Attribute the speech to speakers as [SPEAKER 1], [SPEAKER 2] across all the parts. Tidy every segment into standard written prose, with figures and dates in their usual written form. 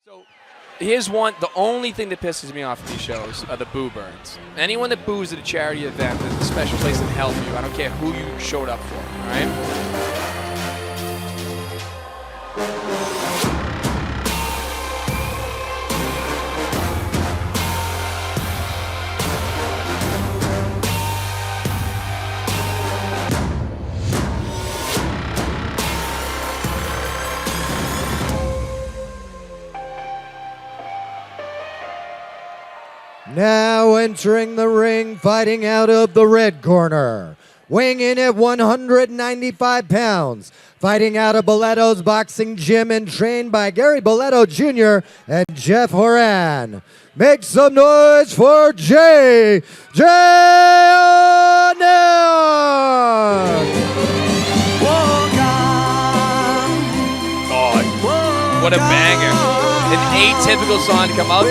[SPEAKER 1] So here's one. The only thing that pisses me off at these shows are the boo burns. Anyone that boos at a charity event, there's a special place to help you. I don't care who you showed up for. All right.
[SPEAKER 2] Now entering the ring, fighting out of the red corner, weighing in at 195 pounds, fighting out of Boletto's boxing gym and trained by Gary Boletto Jr. and Jeff Horan. Make some noise for Jeannotte!
[SPEAKER 1] Oh, what a banger. An atypical song to come out to.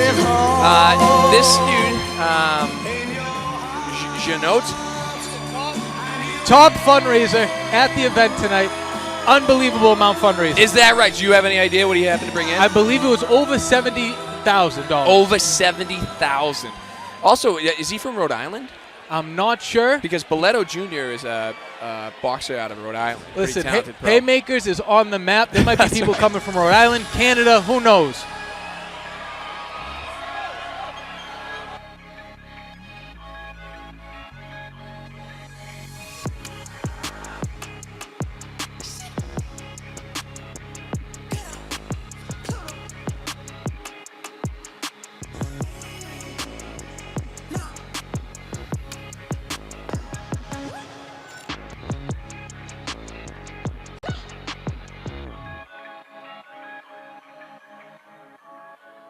[SPEAKER 1] This dude, Jeannotte.
[SPEAKER 3] Top fundraiser at the event tonight. Unbelievable amount fundraiser.
[SPEAKER 1] Is that right? Do you have any idea what he happened to bring in?
[SPEAKER 3] I believe it was over $70,000.
[SPEAKER 1] Over $70,000. Also, is he from Rhode Island?
[SPEAKER 3] I'm not sure.
[SPEAKER 1] Because Boletto Jr. is a boxer out of Rhode Island.
[SPEAKER 3] Listen,
[SPEAKER 1] talented pro.
[SPEAKER 3] Haymakers is on the map. There might be people coming from Rhode Island, Canada, who knows?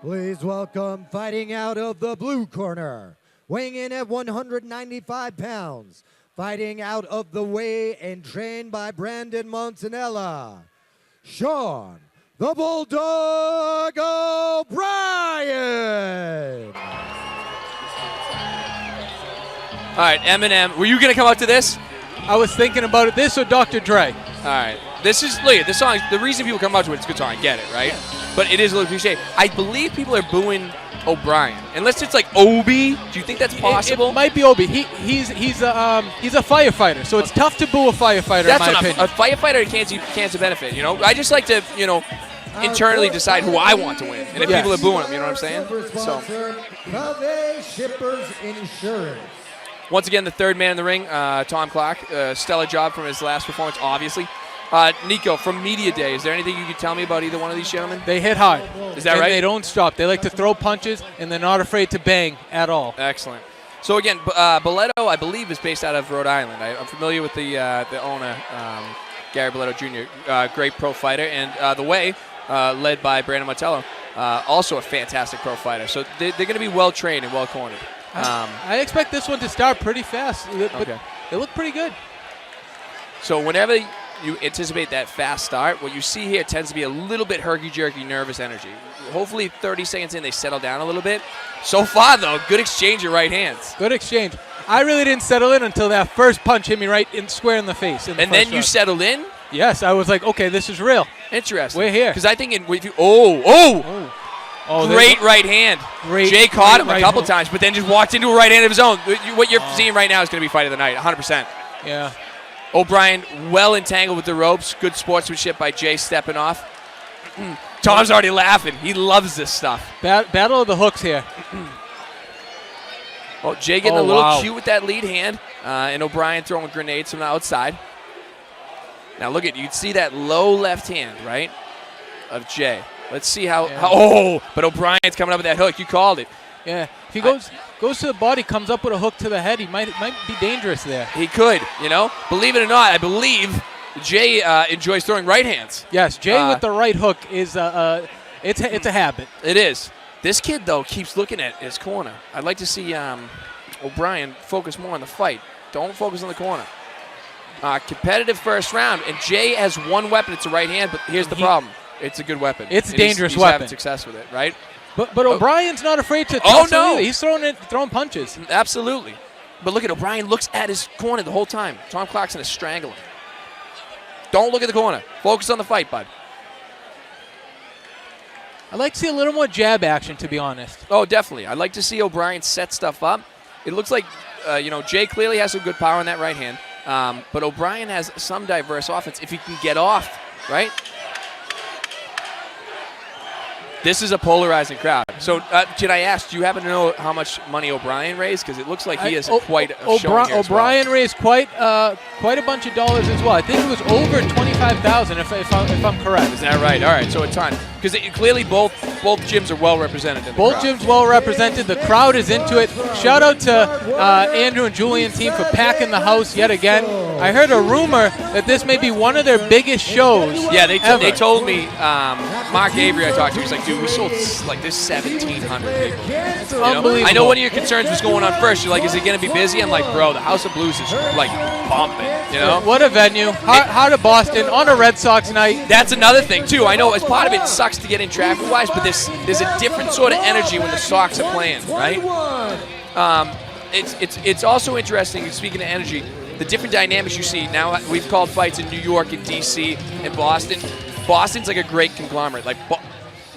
[SPEAKER 2] Please welcome, fighting out of the blue corner, weighing in at 195 pounds, fighting out of the way and trained by Brandon Montanella, Sean the Bulldog O'Brien.
[SPEAKER 1] All right, Eminem, were you going to come out to this?
[SPEAKER 3] I was thinking about it. This or Dr. Dre?
[SPEAKER 1] All right. Look at this song. The reason people come out to it, it's a good song. I get it, right? Yeah. But it is a little cliche. I believe people are booing O'Brien. Unless it's like Obi. Do you think that's possible?
[SPEAKER 3] It might be Obi. He's a firefighter, so it's tough to boo a firefighter,
[SPEAKER 1] That's
[SPEAKER 3] in my opinion.
[SPEAKER 1] A firefighter can't benefit, you know? I just like to, internally decide who I want to win. And if people are booing him, you know what I'm saying? So.
[SPEAKER 2] Shippers Insurance.
[SPEAKER 1] Once again, the third man in the ring, Tom Clark. Stellar job from his last performance, obviously. Nico, from Media Day, is there anything you can tell me about either one of these gentlemen?
[SPEAKER 3] They hit hard.
[SPEAKER 1] Is that right?
[SPEAKER 3] They don't stop. They like to throw punches, and they're not afraid to bang at all.
[SPEAKER 1] Excellent. So, again, Boletto, I believe, is based out of Rhode Island. I'm familiar with the owner, Gary Boletto Jr., great pro fighter. And The Way, led by Brandon Montello, also a fantastic pro fighter. So they're going to be well-trained and well-cornered.
[SPEAKER 3] I expect this one to start pretty fast, but they look pretty good.
[SPEAKER 1] So whenever you anticipate that fast start, what you see here tends to be a little bit herky-jerky, nervous energy. Hopefully 30 seconds in, they settle down a little bit. So far, though, good exchange of right hands.
[SPEAKER 3] Good exchange. I really didn't settle in until that first punch hit me right square in the face.
[SPEAKER 1] And then you settled in?
[SPEAKER 3] Yes, I was like, okay, this is real.
[SPEAKER 1] Interesting.
[SPEAKER 3] We're here.
[SPEAKER 1] Because I think great right hand. Jay caught him a couple times, but then just walked into a right hand of his own. What you're seeing right now is going to be fight of the night, 100%.
[SPEAKER 3] Yeah.
[SPEAKER 1] O'Brien well entangled with the ropes. Good sportsmanship by Jay stepping off. Tom's already laughing. He loves this stuff.
[SPEAKER 3] Battle of the hooks here.
[SPEAKER 1] Well, Jay getting a little cute with that lead hand, and O'Brien throwing grenades from the outside. Now look at, you see that low left hand, right, of Jay. Let's see but O'Brien's coming up with that hook. You called it.
[SPEAKER 3] Yeah, if he goes to the body, comes up with a hook to the head, he might be dangerous there.
[SPEAKER 1] He could, Believe it or not, I believe Jay enjoys throwing right hands.
[SPEAKER 3] Yes, Jay with the right hook is it's a habit.
[SPEAKER 1] It is. This kid, though, keeps looking at his corner. I'd like to see O'Brien focus more on the fight. Don't focus on the corner. Competitive first round, and Jay has one weapon. It's a right hand, but here's the problem. It's a good weapon.
[SPEAKER 3] It's a dangerous
[SPEAKER 1] he's
[SPEAKER 3] weapon.
[SPEAKER 1] Having success with it, right?
[SPEAKER 3] But O'Brien's not afraid to.
[SPEAKER 1] No,
[SPEAKER 3] he's throwing punches.
[SPEAKER 1] Absolutely. But look at O'Brien looks at his corner the whole time. Tom Clark's going to strangle him. Don't look at the corner. Focus on the fight, bud.
[SPEAKER 3] I'd like to see a little more jab action, to be honest.
[SPEAKER 1] Oh, definitely. I'd like to see O'Brien set stuff up. It looks like, Jay clearly has some good power in that right hand, but O'Brien has some diverse offense if he can get off, right? This is a polarizing crowd. So, did I ask, do you happen to know how much money O'Brien raised? Because it looks like he has quite a showing here as well.
[SPEAKER 3] O'Brien raised quite a bunch of dollars as well. I think it was over $25,000 if I'm correct.
[SPEAKER 1] Is that right? All right, so a ton. Because clearly both gyms are well represented in the
[SPEAKER 3] Both
[SPEAKER 1] crowd.
[SPEAKER 3] gyms well represented. The crowd is into it. Shout out to Andrew and Julian team for packing the house yet again. I heard a rumor that this may be one of their biggest shows.
[SPEAKER 1] Yeah, they
[SPEAKER 3] ever.
[SPEAKER 1] told me. Mark Avery, I talked to, he's like, dude, we sold like this 1,700 people.
[SPEAKER 3] It's unbelievable.
[SPEAKER 1] I know one of your concerns was going on first. You're like, is it going to be busy? I'm like, bro, the House of Blues is like bumping. You know.
[SPEAKER 3] What a venue. Heart of Boston on a Red Sox night.
[SPEAKER 1] That's another thing too. I know as part of it sucks to get in traffic-wise, but there's a different sort of energy when the Sox are playing, right? It's also interesting. Speaking of energy, the different dynamics you see now. We've called fights in New York and D.C. and Boston. Boston's like a great conglomerate. Like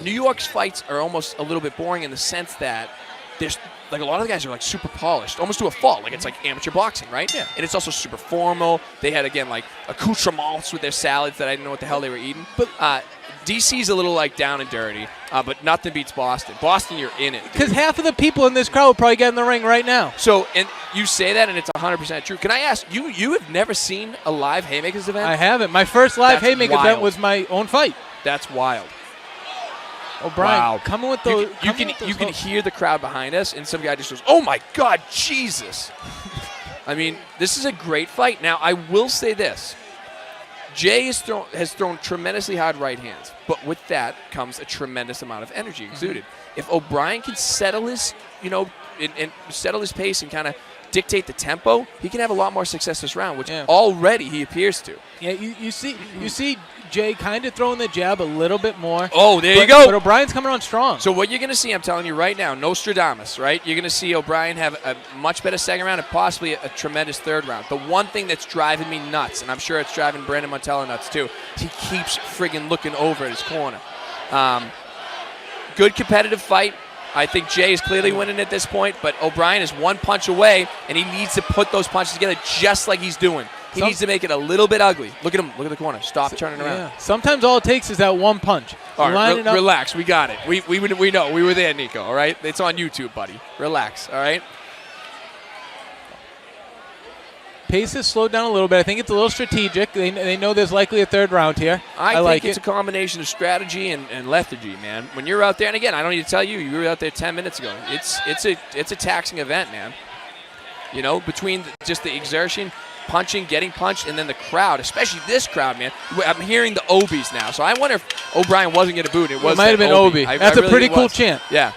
[SPEAKER 1] New York's fights are almost a little bit boring in the sense that there's like a lot of the guys are like super polished, almost to a fault. Like it's like amateur boxing, right?
[SPEAKER 3] Yeah.
[SPEAKER 1] And it's also super formal. They had again like accoutrements with their salads that I didn't know what the hell they were eating. But DC's a little like down and dirty, but nothing beats Boston. Boston, you're in it.
[SPEAKER 3] Because half of the people in this crowd will probably get in the ring right now.
[SPEAKER 1] So, and you say that, and it's 100% true. Can I ask you? You have never seen a live Haymakers event?
[SPEAKER 3] I haven't. My first live
[SPEAKER 1] That's
[SPEAKER 3] Haymaker
[SPEAKER 1] wild.
[SPEAKER 3] event was my own fight.
[SPEAKER 1] That's wild.
[SPEAKER 3] O'Brien,
[SPEAKER 1] Wow.
[SPEAKER 3] coming with
[SPEAKER 1] You
[SPEAKER 3] those.
[SPEAKER 1] can hear the crowd behind us, and some guy just goes, "Oh my God, Jesus!" I mean, this is a great fight. Now, I will say this: Jay has thrown tremendously hard right hands, but with that comes a tremendous amount of energy exuded. If O'Brien can settle his, and settle his pace and kind of dictate the tempo, he can have a lot more success this round, which already he appears to.
[SPEAKER 3] Yeah, you see Jay kind of throwing the jab a little bit more.
[SPEAKER 1] Oh, there you go.
[SPEAKER 3] But O'Brien's coming on strong.
[SPEAKER 1] So what you're going to see, I'm telling you right now, Nostradamus, right? You're going to see O'Brien have a much better second round and possibly a tremendous third round. The one thing that's driving me nuts, and I'm sure it's driving Brandon Montello nuts too, he keeps friggin' looking over at his corner. Good competitive fight. I think Jay is clearly winning at this point, but O'Brien is one punch away, and he needs to put those punches together just like he's doing. He needs to make it a little bit ugly. Look at him. Look at the corner. Stop turning around.
[SPEAKER 3] Yeah. Sometimes all it takes is that one punch.
[SPEAKER 1] All right, relax. We got it. We know. We were there, Nico, all right? It's on YouTube, buddy. Relax, all right?
[SPEAKER 3] Pace has slowed down a little bit. I think it's a little strategic. They know there's likely a third round here.
[SPEAKER 1] I
[SPEAKER 3] like
[SPEAKER 1] think it's a combination of strategy and lethargy, man. When you're out there, and again, I don't need to tell you, you were out there 10 minutes ago. It's a taxing event, man. You know, between just the exertion, punching, getting punched, and then the crowd, especially this crowd, man. I'm hearing the Obies now, so I wonder if O'Brien wasn't going to boot. It might
[SPEAKER 3] have been Obi. That's a pretty cool chant.
[SPEAKER 1] Yeah.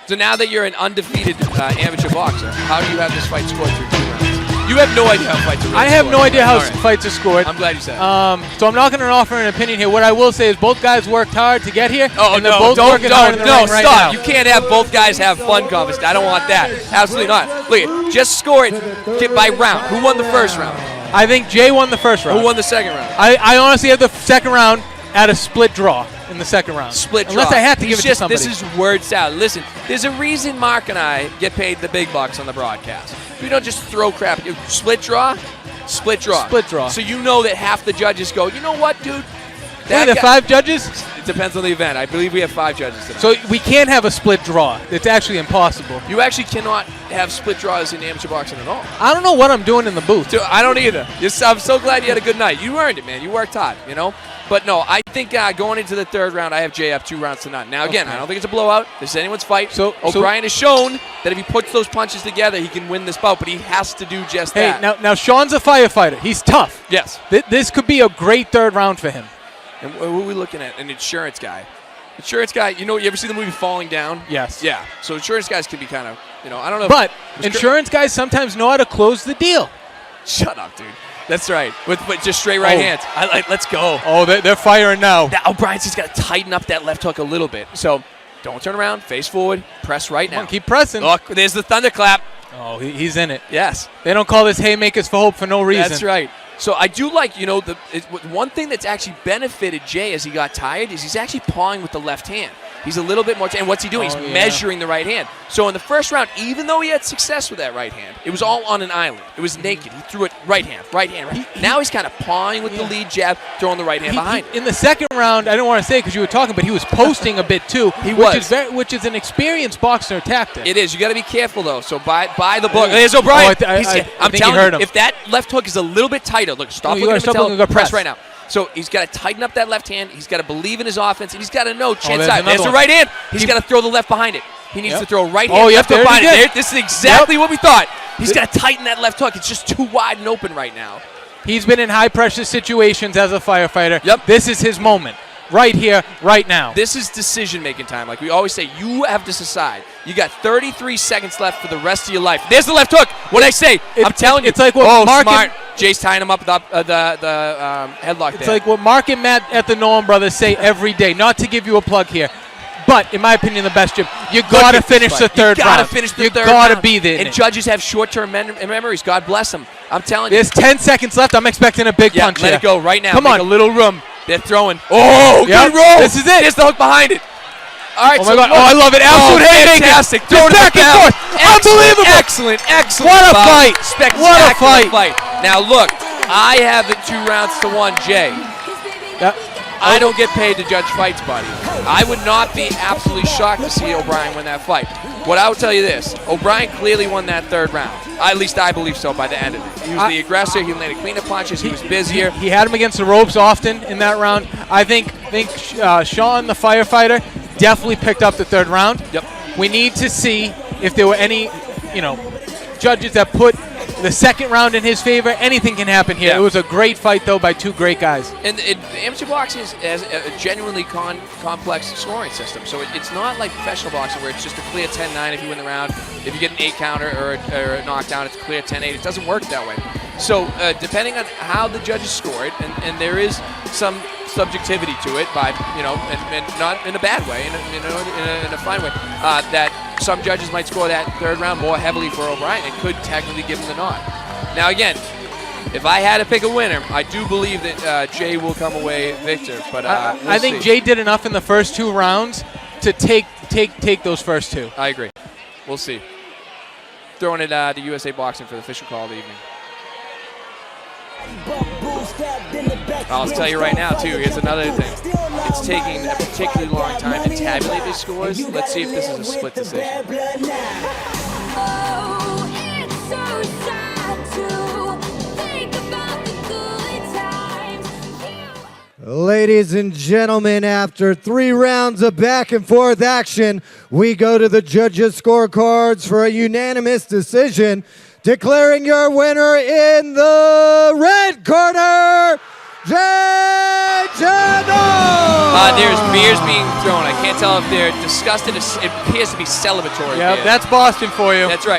[SPEAKER 1] So now that you're an undefeated amateur boxer, how do you have this fight scored through 2 rounds? You have no idea how fights are scored.
[SPEAKER 3] I have no idea how fights are scored.
[SPEAKER 1] I'm glad you said that.
[SPEAKER 3] So I'm not going to offer an opinion here. What I will say is both guys worked hard to get here.
[SPEAKER 1] Oh,
[SPEAKER 3] and they're both working hard in the ring right
[SPEAKER 1] stop.
[SPEAKER 3] now.
[SPEAKER 1] You can't have both guys have fun conversation. I don't want that. Absolutely not. Look, just score it by round. Who won the first round?
[SPEAKER 3] I think Jay won the first round.
[SPEAKER 1] Who won the second round?
[SPEAKER 3] I honestly have the second round at a split draw in the second round.
[SPEAKER 1] Split draw.
[SPEAKER 3] Unless I had to give it to somebody.
[SPEAKER 1] This is word salad. Listen, there's a reason Mark and I get paid the big bucks on the broadcast. We don't just throw crap. Split draw, split draw.
[SPEAKER 3] Split draw.
[SPEAKER 1] So you know that half the judges go, you know what, dude?
[SPEAKER 3] Wait, there are 5 judges?
[SPEAKER 1] It depends on the event. I believe we have 5 judges tonight.
[SPEAKER 3] So we can't have a split draw. It's actually impossible.
[SPEAKER 1] You actually cannot have split draws in amateur boxing at all.
[SPEAKER 3] I don't know what I'm doing in the booth.
[SPEAKER 1] Dude, I don't either. I'm so glad you had a good night. You earned it, man. You worked hard, you know? But no, I think going into the third round, I have Jay up 2 rounds to none. Now, again, I don't think it's a blowout. This is anyone's fight. So O'Brien has shown that if he puts those punches together, he can win this bout, but he has to do just that.
[SPEAKER 3] Hey, now Sean's a firefighter. He's tough.
[SPEAKER 1] Yes.
[SPEAKER 3] This could be a great third round for him.
[SPEAKER 1] And what are we looking at? An insurance guy. Insurance guy, you ever see the movie Falling Down?
[SPEAKER 3] Yes.
[SPEAKER 1] Yeah. So insurance guys can be kind of, I don't know.
[SPEAKER 3] But insurance guys sometimes know how to close the deal.
[SPEAKER 1] Shut up, dude. That's right. With just straight right hands. Let's go.
[SPEAKER 3] Oh, they're firing now.
[SPEAKER 1] O'Brien's just got to tighten up that left hook a little bit. So don't turn around. Face forward. Press right now.
[SPEAKER 3] Come on, keep pressing.
[SPEAKER 1] Look, there's the thunderclap.
[SPEAKER 3] Oh, he's in it.
[SPEAKER 1] Yes.
[SPEAKER 3] They don't call this Haymakers for Hope for no reason.
[SPEAKER 1] That's right. So I do like, one thing that's actually benefited Jay as he got tired is he's actually pawing with the left hand. He's a little bit more, and what's he doing? He's measuring the right hand. So in the first round, even though he had success with that right hand, it was all on an island. It was naked. He threw it right hand. Now he's kind of pawing with the lead jab, throwing the right hand behind.
[SPEAKER 3] In the second round, I don't want to say it because you were talking, but he was posting a bit too. Which is an experienced boxer tactic.
[SPEAKER 1] It is. You got to be careful though. So by the book, there's O'Brien. I'm telling you, if that left hook is a little bit tighter, look, stop looking at Mattel, press right now. So he's got to tighten up that left hand. He's got to believe in his offense, and he's got to know chance side. There's the right hand. He's got to throw the left behind it. He needs to throw right hand left hook behind it. This is exactly what we thought. He's got to tighten that left hook. It's just too wide and open right now.
[SPEAKER 3] He's been in high-pressure situations as a firefighter. This is his moment. Right here, right now.
[SPEAKER 1] This is decision-making time. Like we always say, you have to decide. You got 33 seconds left for the rest of your life. There's the left hook. What I say? I'm telling you.
[SPEAKER 3] It's like what
[SPEAKER 1] smart. Jay's tying him up with the headlock there.
[SPEAKER 3] It's like what Mark and Matt at the Nolan Brothers say every day. Not to give you a plug here, but in my opinion, the best gym. You got to finish the third round. You got to finish the third round. You got to be there.
[SPEAKER 1] And judges have short-term memories. God bless them. I'm telling you.
[SPEAKER 3] There's 10 seconds left. I'm expecting a big punch
[SPEAKER 1] let it go right now.
[SPEAKER 3] Come on.
[SPEAKER 1] A little room. They're throwing. Oh, good roll.
[SPEAKER 3] This is it.
[SPEAKER 1] There's the hook behind it. All right.
[SPEAKER 3] Oh, my God. Oh, I love it. Absolute haymaker.
[SPEAKER 1] Fantastic.
[SPEAKER 3] Back and forth. Unbelievable.
[SPEAKER 1] Excellent.
[SPEAKER 3] What a fight.
[SPEAKER 1] Spectacular fight. Now, look, I have it 2 rounds to 1, Jay. I don't get paid to judge fights, buddy. I would not be absolutely shocked to see O'Brien win that fight. What I will tell you this, O'Brien clearly won that third round. At least I believe so by the end of it. He was the aggressor. He landed cleaner punches. He was busier.
[SPEAKER 3] He had him against the ropes often in that round. I think Sean, the firefighter, definitely picked up the third round. We need to see if there were any, judges that put the second round in his favor. Anything can happen here. It was a great fight, though, by 2 great guys.
[SPEAKER 1] And amateur boxing has a genuinely complex scoring system. So it's not like professional boxing where it's just a clear 10-9 if you win the round. If you get an 8 counter or a knockdown, it's a clear 10-8. It doesn't work that way. So depending on how the judges score it, and there is some subjectivity to it by, and not in a bad way, in a fine way, that some judges might score that third round more heavily for O'Brien. It could technically give him the nod. Now, again, if I had to pick a winner, I do believe that Jay will come away victor. But
[SPEAKER 3] I think Jay did enough in the first 2 rounds to take those first 2.
[SPEAKER 1] I agree. We'll see. Throwing it to USA Boxing for the official call of the evening. I'll tell you right now, too, here's another thing. It's taking a particularly long time to tabulate these scores. Let's see if this is a split decision.
[SPEAKER 2] Ladies and gentlemen, after 3 rounds of back and forth action, we go to the judges' scorecards for a unanimous decision, declaring your winner in the red corner, Jeannotte!
[SPEAKER 1] There's beers being thrown. I can't tell if they're disgusted. It appears to be celebratory.
[SPEAKER 3] Yeah, that's Boston for you.
[SPEAKER 1] That's right.